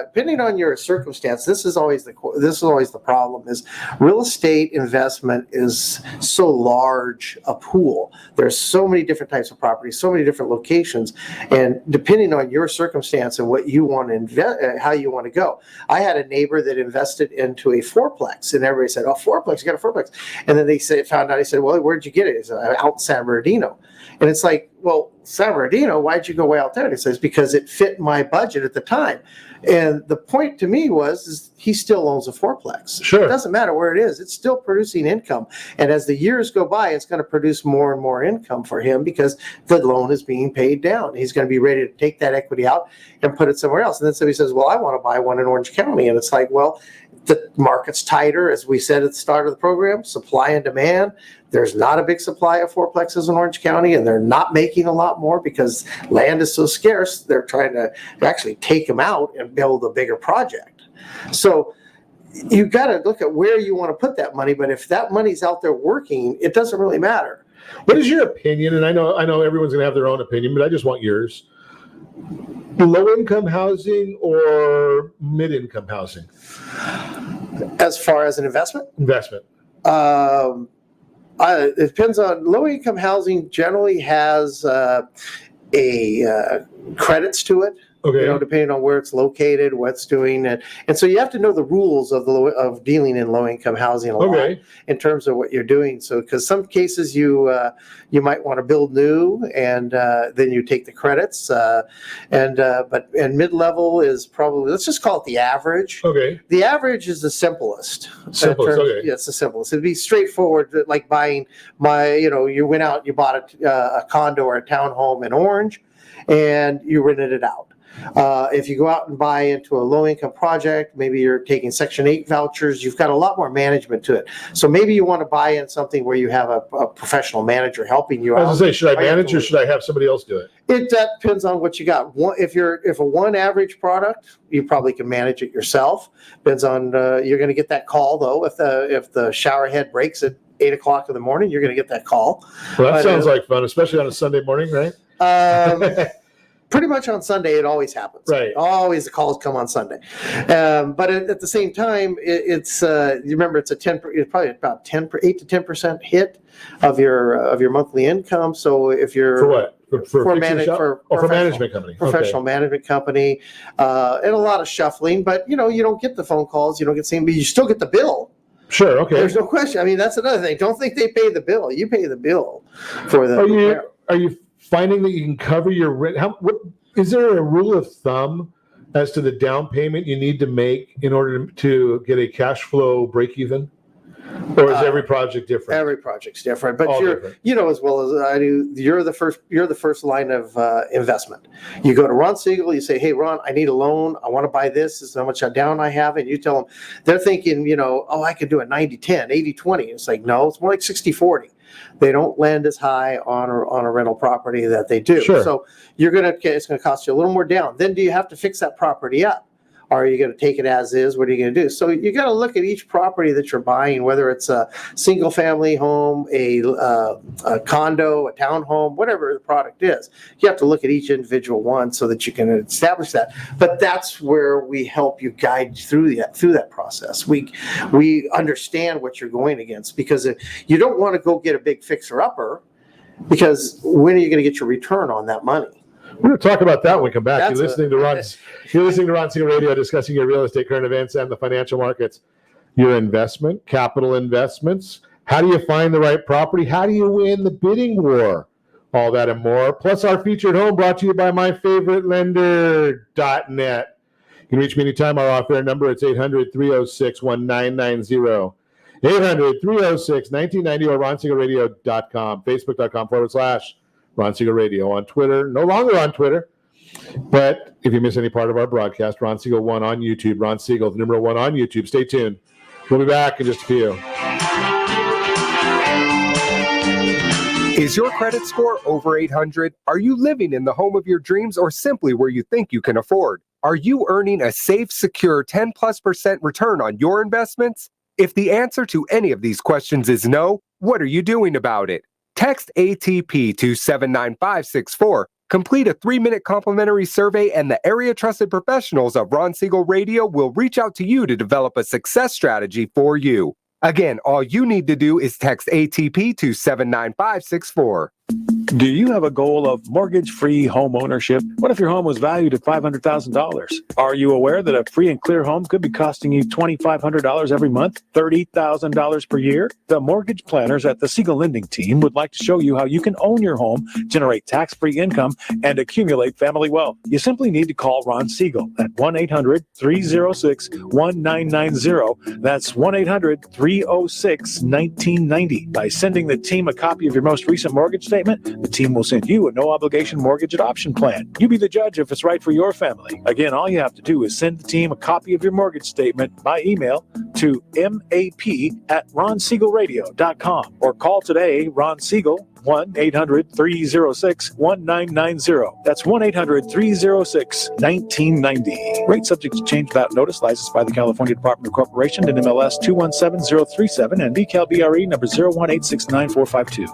depending on your circumstance, this is always the problem. Is real estate investment is so large a pool. There's so many different types of properties, so many different locations, and depending on your circumstance and what you want to invest, how you want to go. I had a neighbor that invested into a fourplex, and everybody said, "Oh, fourplex, you got a fourplex," and then found out. He said, "Well, where'd you get it?" He said, "Out in San Bernardino," and it's like, well, San Bernardino, why'd you go way out there? And he says, because it fit my budget at the time. And the point to me is he still owns a fourplex. Sure. It doesn't matter where it is. It's still producing income. And as the years go by, it's going to produce more and more income for him because the loan is being paid down. He's going to be ready to take that equity out and put it somewhere else. And then somebody says, well, I want to buy one in Orange County. And it's like, well, the market's tighter, as we said at the start of the program, supply and demand. There's not a big supply of fourplexes in Orange County, and they're not making a lot more because land is so scarce. They're trying to actually take them out and build a bigger project. So you've got to look at where you want to put that money. But if that money's out there working, it doesn't really matter. What is your opinion? And I know everyone's going to have their own opinion, but I just want yours. Low-income housing or mid-income housing? As far as an investment? Investment. It depends on low-income housing generally has credits to it Okay. You know, depending on where it's located, what it's doing, and so you have to know the rules of dealing in low income housing a lot in terms of what you're doing. So, because some cases you might want to build new, and then you take the credits, but mid level is probably, let's just call it the average. Okay. The average is the simplest. Okay. Yeah, it's the simplest. It'd be straightforward, like buying you went out, you bought a condo or a townhome in Orange, and you rented it out. If you go out and buy into a low-income project, maybe you're taking Section 8 vouchers, you've got a lot more management to it. So maybe you want to buy in something where you have a professional manager helping you out. I was going to say, should I manage or should I have somebody else do it? That depends on what you got. If a one average product, you probably can manage it yourself. Depends on you're going to get that call though. If the shower head breaks at 8 o'clock in the morning, you're going to get that call. Well, that sounds like fun, especially on a Sunday morning, right? Pretty much on Sunday, it always happens. Right. Always the calls come on Sunday. But at the same time, it's you remember it's probably about 8 to 10% hit of your monthly income. So if you're for what? For management company. Professional management company, and a lot of shuffling, but you don't get the phone calls, you don't get seen, but you still get the bill. Sure, okay. There's no question. I mean, that's another thing. Don't think they pay the bill. You pay the bill for the Are you finding that you can cover your rent? Is there a rule of thumb as to the down payment you need to make in order to get a cash flow break even? Or is every project different? Every project's different, but different. As well as I do, you're the first line of investment. You go to Ron Siegel, you say, hey, Ron, I need a loan. I want to buy this. This is how much down I have. And you tell them, they're thinking, I could do a 90-10, 80-20. It's like, no, it's more like 60-40. They don't lend as high on a rental property that they do. Sure. So it's going to cost you a little more down. Then do you have to fix that property up? Or are you going to take it as is? What are you going to do? So you got to look at each property that you're buying, whether it's a single family home, a condo, a townhome, whatever the product is. You have to look at each individual one so that you can establish that. But that's where we help you guide through that process. We understand what you're going against, because you don't want to go get a big fixer-upper, because when are you going to get your return on that money? We're going to talk about that when we come back. You're listening to Ron Siegel Radio, discussing your real estate, current events, and the financial markets. Your investment, capital investments. How do you find the right property? How do you win the bidding war? All that and more. Plus our featured home, brought to you by myfavoritelender.net. You can reach me anytime. Our off-air number, it's 800-306-1990. 800-306-1990 or ronsiegelradio.com. Facebook.com/Ron Siegel Radio. On Twitter, no longer on Twitter, but if you miss any part of our broadcast, Ron Siegel 1 on YouTube. Ron Siegel, the number 1 on YouTube. Stay tuned. We'll be back in just a few. Is your credit score over 800? Are you living in the home of your dreams, or simply where you think you can afford? Are you earning a safe, secure 10+% return on your investments? If the answer to any of these questions is no, what are you doing about it? Text ATP to 79564. Complete a 3-minute complimentary survey, and the area trusted professionals of Ron Siegel Radio will reach out to you to develop a success strategy for you. Again, all you need to do is text ATP to 79564. Do you have a goal of mortgage-free home ownership? What if your home was valued at $500,000? Are you aware that a free and clear home could be costing you $2,500 every month, $30,000 per year? The mortgage planners at the Siegel Lending Team would like to show you how you can own your home, generate tax-free income, and accumulate family wealth. You simply need to call Ron Siegel at 1-800-306-1990. That's 1-800-306-1990. By sending the team a copy of your most recent mortgage statement, the team will send you a no-obligation mortgage adoption plan. You be the judge if it's right for your family. Again, all you have to do is send the team a copy of your mortgage statement by email to map@ronsiegelradio.com or call today Ron Siegel 1-800-306-1990. That's 1-800-306-1990. Rate subject to change without notice. Licensed by the California Department of Corporation and MLS 217037 and BCalBRE number 018694452.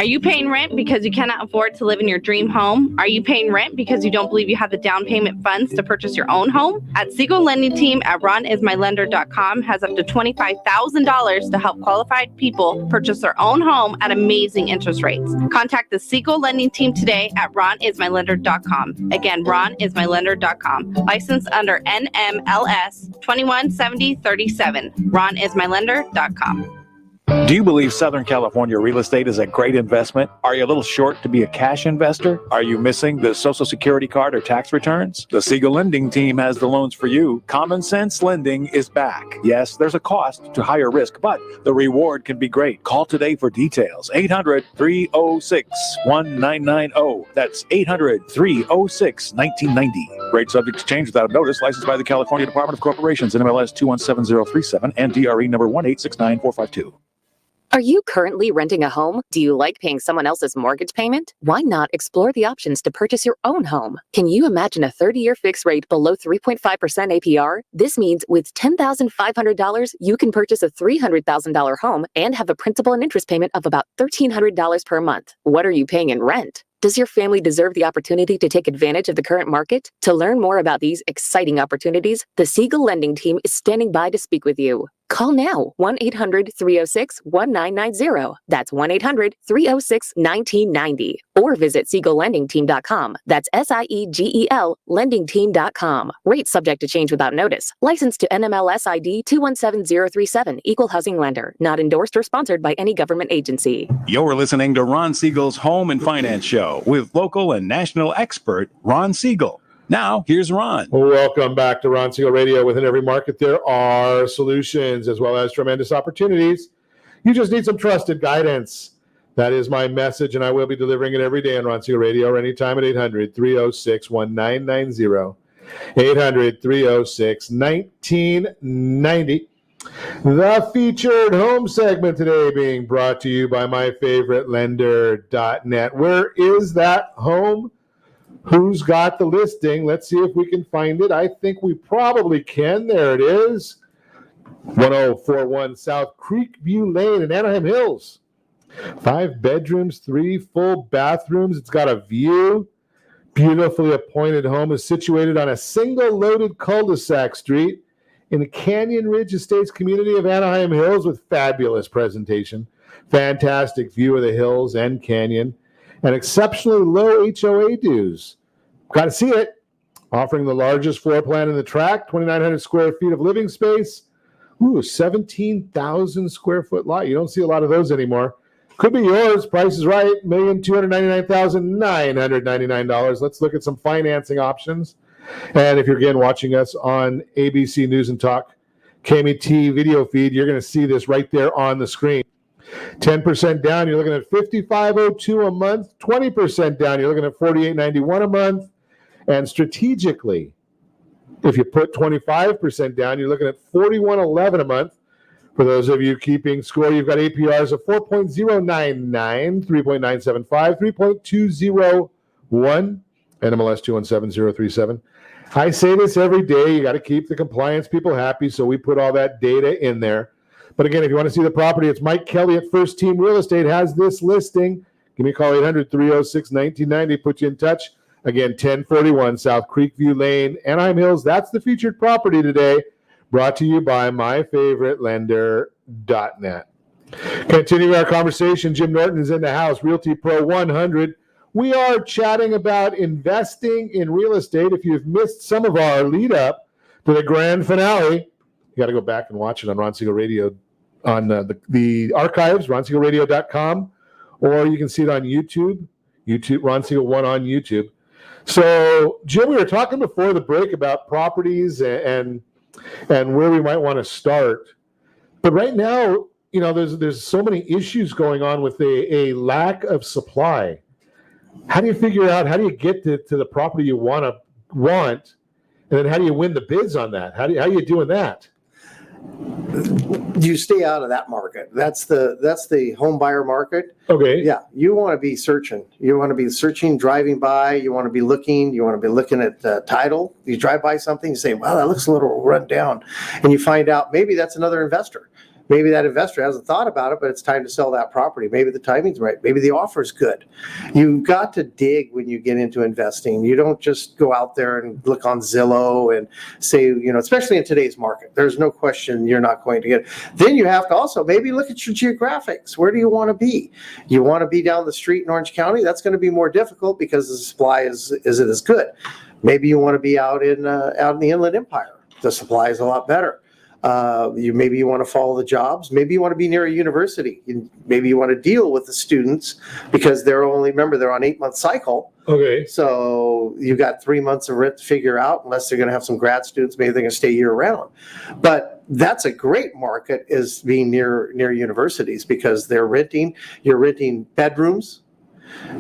Are you paying rent because you cannot afford to live in your dream home? Are you paying rent because you don't believe you have the down payment funds to purchase your own home? At Siegel Lending Team at ronismylender.com has up to $25,000 to help qualified people purchase their own home at amazing interest rates. Contact the Siegel Lending Team today at ronismylender.com. Again, ronismylender.com. Licensed under NMLS 217037. ronismylender.com. Do you believe Southern California real estate is a great investment? Are you a little short to be a cash investor? Are you missing the Social Security card or tax returns? The Siegel Lending Team has the loans for you. Common Sense Lending is back. Yes, there's a cost to higher risk, but the reward can be great. Call today for details. 800-306-1990. That's 800-306-1990. Rate subject to change without notice. Licensed by the California Department of Corporations, NMLS 217037 and DRE number 1869452. Are you currently renting a home? Do you like paying someone else's mortgage payment? Why not explore the options to purchase your own home? Can you imagine a 30-year fixed rate below 3.5% APR? This means with $10,500, you can purchase a $300,000 home and have a principal and interest payment of about $1,300 per month. What are you paying in rent? Does your family deserve the opportunity to take advantage of the current market? To learn more about these exciting opportunities, the Siegel Lending Team is standing by to speak with you. Call now, 1-800-306-1990. That's 1-800-306-1990. Or visit SiegelLendingTeam.com. That's SIEGEL LendingTeam.com. Rates subject to change without notice. Licensed to NMLS ID 217037. Equal housing lender. Not endorsed or sponsored by any government agency. You're listening to Ron Siegel's Home and Finance Show with local and national expert Ron Siegel. Now, here's Ron. Welcome back to Ron Siegel Radio. Within every market, there are solutions as well as tremendous opportunities. You just need some trusted guidance. That is my message, and I will be delivering it every day on Ron Siegel Radio or anytime at 800-306-1990. 800-306-1990. The featured home segment today being brought to you by myfavouritelender.net. Where is that home? Who's got the listing? Let's see if we can find it. I think we probably can. There it is. 1041 South Creekview Lane in Anaheim Hills. 5 bedrooms, 3 full bathrooms. It's got a view. Beautifully appointed home is situated on a single loaded cul-de-sac street in the Canyon Ridge Estates community of Anaheim Hills with fabulous presentation. Fantastic view of the hills and canyon. And exceptionally low HOA dues. Got to see it. Offering the largest floor plan in the tract, 2,900 square feet of living space. Ooh, 17,000 square foot lot. You don't see a lot of those anymore. Could be yours. Price is right. $1,299,999. Let's look at some financing options. And if you're again watching us on ABC News and Talk, KMET video feed, you're going to see this right there on the screen. 10% down, you're looking at $5,502 a month. 20% down, you're looking at $4,891 a month. And strategically, if you put 25% down, you're looking at $4,111 a month. For those of you keeping score, you've got APRs of 4.099, 3.975, 3.201, NMLS 217037. I say this every day. You got to keep the compliance people happy, so we put all that data in there. But again, if you want to see the property, it's Mike Kelly at First Team Real Estate has this listing. Give me a call, 800-306-1990. Put you in touch. Again, 1041 South Creekview Lane, Anaheim Hills. That's the featured property today, brought to you by myfavouritelender.net. Continuing our conversation, Jim Norton is in the house, Realty Pro 100. We are chatting about investing in real estate. If you've missed some of our lead up to the grand finale, you got to go back and watch it on Ron Siegel Radio, on the archives, ronsiegelradio.com, or you can see it on YouTube, Ron Siegel 1 on YouTube. So, Jim, we were talking before the break about properties and where we might want to start. But right now, you know, there's so many issues going on with a lack of supply. How do you figure out, how do you get to the property you want, and then how do you win the bids on that? How are you doing that? You stay out of that market. That's the home buyer market. Okay. Yeah, you want to be searching. You want to be searching, driving by. You want to be looking. You want to be looking at the title. You drive by something, you say, "Well, that looks a little run down," and you find out maybe that's another investor. Maybe that investor hasn't thought about it, but it's time to sell that property. Maybe the timing's right. Maybe the offer's good. You've got to dig when you get into investing. You don't just go out there and look on Zillow and say, especially in today's market, there's no question you're not going to get it. Then you have to also maybe look at your geographics. Where do you want to be? You want to be down the street in Orange County? That's going to be more difficult because the supply isn't as good. Maybe you want to be out in the Inland Empire. The supply is a lot better. Maybe you want to follow the jobs. Maybe you want to be near a university. Maybe you want to deal with the students because they're on 8-month cycle. Okay. So you've got 3 months of rent to figure out, unless they're going to have some grad students. Maybe they're going to stay year round. But that's a great market, is being near universities, because you're renting bedrooms.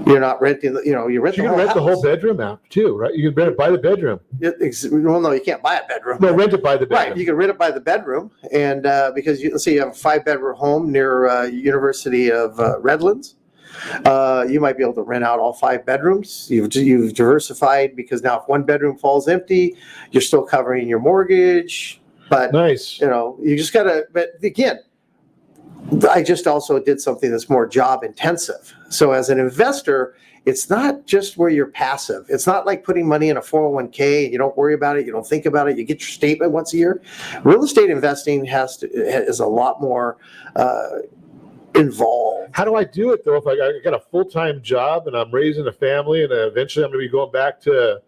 You're not renting, you rent You can rent the whole bedroom out too, right? You can rent it by the bedroom. Well, no, you can't buy a bedroom. No, rent it by the bedroom. Right, you can rent it by the bedroom, and because let's say you have a 5-bedroom home near University of Redlands, you might be able to rent out all 5 bedrooms. You've diversified, because now if one bedroom falls empty, you're still covering your mortgage. But nice, you just gotta. But again, I just also did something that's more job intensive. So as an investor, it's not just where you're passive. It's not like putting money in a 401k and you don't worry about it, you don't think about it, you get your statement once a year. Real estate investing is a lot more involved. How do I do it though? If I got a full-time job and I'm raising a family and eventually I'm going to be going back to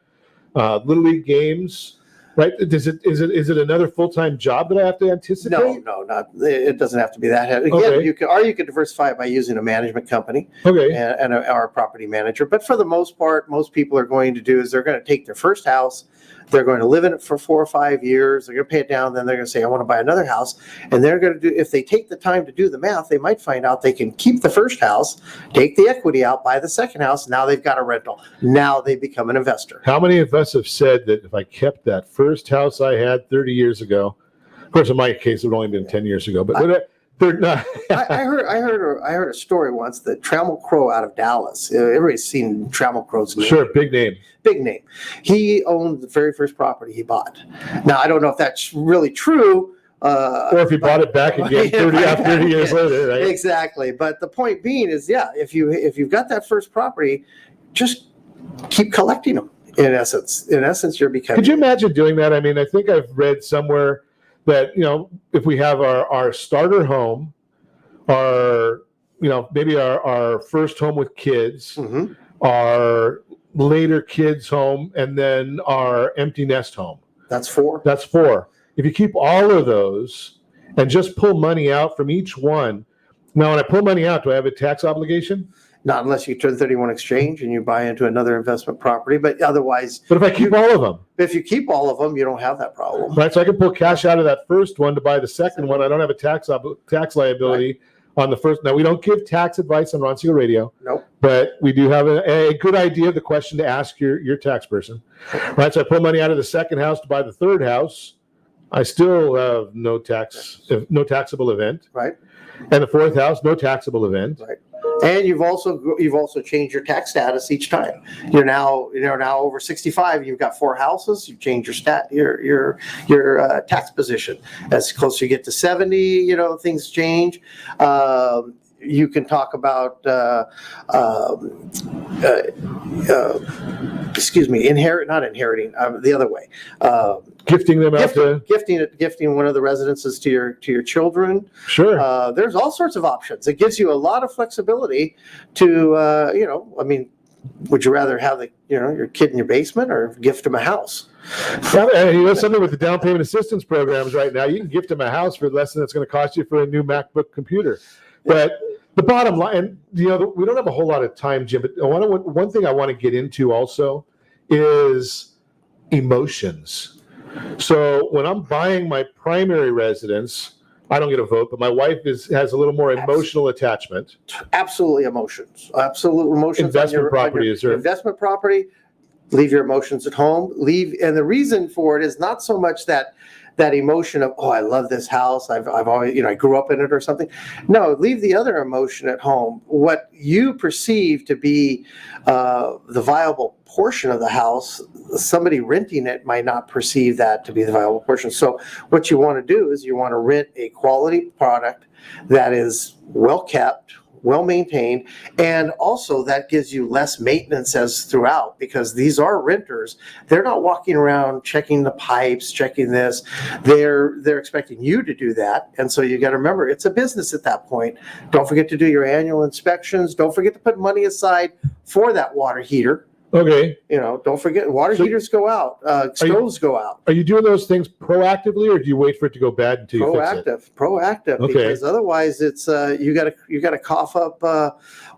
Little League games, right? Is it another full-time job that I have to anticipate? No, not. It doesn't have to be that heavy. Again, Okay. you can diversify it by using a management company, Okay. and our property manager. But for the most part, most people are going to do is they're going to take their first house, they're going to live in it for 4 or 5 years, they're going to pay it down, then they're going to say, I want to buy another house. And they're going to do, if they take the time to do the math, they might find out they can keep the first house, take the equity out, buy the second house. Now they've got a rental. Now they become an investor. How many of us have said that if I kept that first house I had 30 years ago, of course in my case it would only been 10 years ago, but they're not. I heard a story once that Trammell Crow out of Dallas. Everybody's seen Trammell Crow's name. Sure, big name. Big name. He owned the very first property he bought. Now I don't know if that's really true. Or if he bought it back again 30 years later, right? Exactly. But the point being is, if you've got that first property, just keep collecting them. In essence, you're becoming. Could you imagine doing that? I mean, I think I've read somewhere that, if we have our starter home, maybe our first home with kids, our later kids home, and then our empty nest home. That's 4. That's 4. If you keep all of those and just pull money out from each one. Now, when I pull money out, do I have a tax obligation? Not unless you turn 31 exchange and you buy into another investment property, but otherwise. But if I keep all of them? If you keep all of them, you don't have that problem. Right, so I can pull cash out of that first one to buy the second one. I don't have a tax liability on the first. Now, we don't give tax advice on Ron Siegel Radio. Nope. But we do have a good idea of the question to ask your tax person. Right, so I pull money out of the second house to buy the third house. I still have no taxable event. Right. And the fourth house, no taxable event. Right. And you've also changed your tax status each time. You're now over 65. You've got 4 houses. You've changed your tax position. As close as you get to 70, things change. You can talk about not inheriting, the other way. Gifting them out to gifting one of the residences to your children. Sure. There's all sorts of options. It gives you a lot of flexibility to would you rather have your kid in your basement or gift them a house? Something with the down payment assistance programs right now, you can gift them a house for less than it's going to cost you for a new MacBook computer. But the bottom line, we don't have a whole lot of time, Jim, but one thing I want to get into also is emotions. So when I'm buying my primary residence, I don't get a vote, but my wife has a little more emotional attachment. Absolutely emotions. Absolute emotions. Investment property is there. Investment property, leave your emotions at home. And the reason for it is not so much that that emotion of, oh, I love this house. I've always, I grew up in it or something. No, leave the other emotion at home. What you perceive to be the viable portion of the house, somebody renting it might not perceive that to be the viable portion. So what you want to do is you want to rent a quality product that is well kept, well maintained, and also that gives you less maintenance as throughout, because these are renters. They're not walking around checking the pipes, checking this. They're expecting you to do that. And so you got to remember, it's a business at that point. Don't forget to do your annual inspections. Don't forget to put money aside for that water heater. Okay. Don't forget, water heaters go out, stoves go out. Are you doing those things proactively, or do you wait for it to go bad until you fix it? Proactive, Okay. because otherwise it's you got to cough up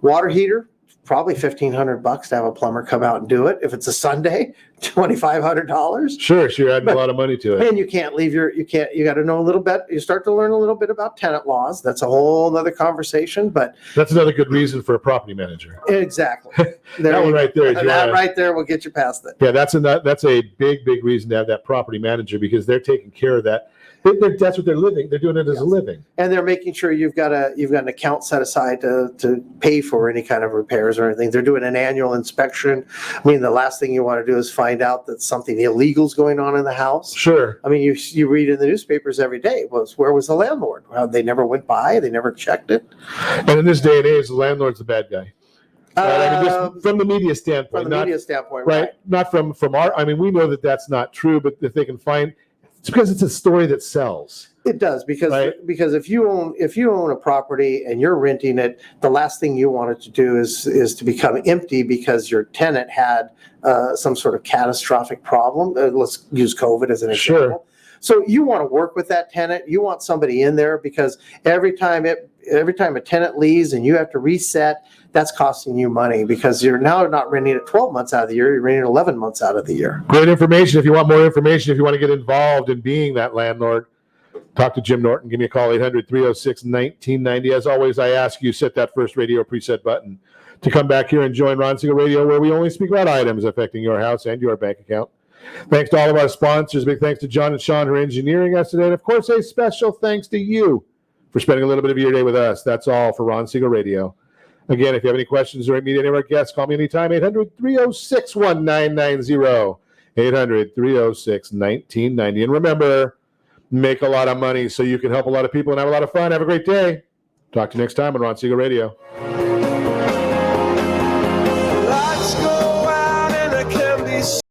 water heater. Probably $1,500 to have a plumber come out and do it. If it's a Sunday, $2,500. Sure, you're adding a lot of money to it. And you can't leave you got to know a little bit. You start to learn a little bit about tenant laws. That's a whole other conversation, but that's another good reason for a property manager. Exactly. That one right there. That right there will get you past it. Yeah, that's a big reason to have that property manager, because they're taking care of that. That's what they're living. They're doing it as a living, and they're making sure you've got an account set aside to pay for any kind of repairs or anything. They're doing an annual inspection. I mean, the last thing you want to do is find out that something illegal is going on in the house. Sure. I mean, you read in the newspapers every day. Where was the landlord? Well, they never went by. They never checked it. And in this day and age, the landlord's the bad guy. From the media standpoint, right? Not from our. I mean, we know that that's not true, but if they can find. It's because it's a story that sells. It does, because if you own a property and you're renting it, the last thing you want it to do is to become empty because your tenant had some sort of catastrophic problem. Let's use COVID as an example. Sure. So you want to work with that tenant. You want somebody in there, because every time a tenant leaves and you have to reset, that's costing you money, because you're now not renting it 12 months out of the year, you're renting 11 months out of the year. Great information. If you want more information, if you want to get involved in being that landlord, talk to Jim Norton. Give me a call, 800-306-1990. As always, I ask you, set that first radio preset button to come back here and join Ron Siegel Radio, where we only speak about items affecting your house and your bank account. Thanks to all of our sponsors. Big thanks to John and Sean who are engineering us today. And, of course, a special thanks to you for spending a little bit of your day with us. That's all for Ron Siegel Radio. Again, if you have any questions or meet any of our guests, call me anytime, 800-306-1990, 800-306-1990. And remember, make a lot of money so you can help a lot of people and have a lot of fun. Have a great day. Talk to you next time on Ron Siegel Radio.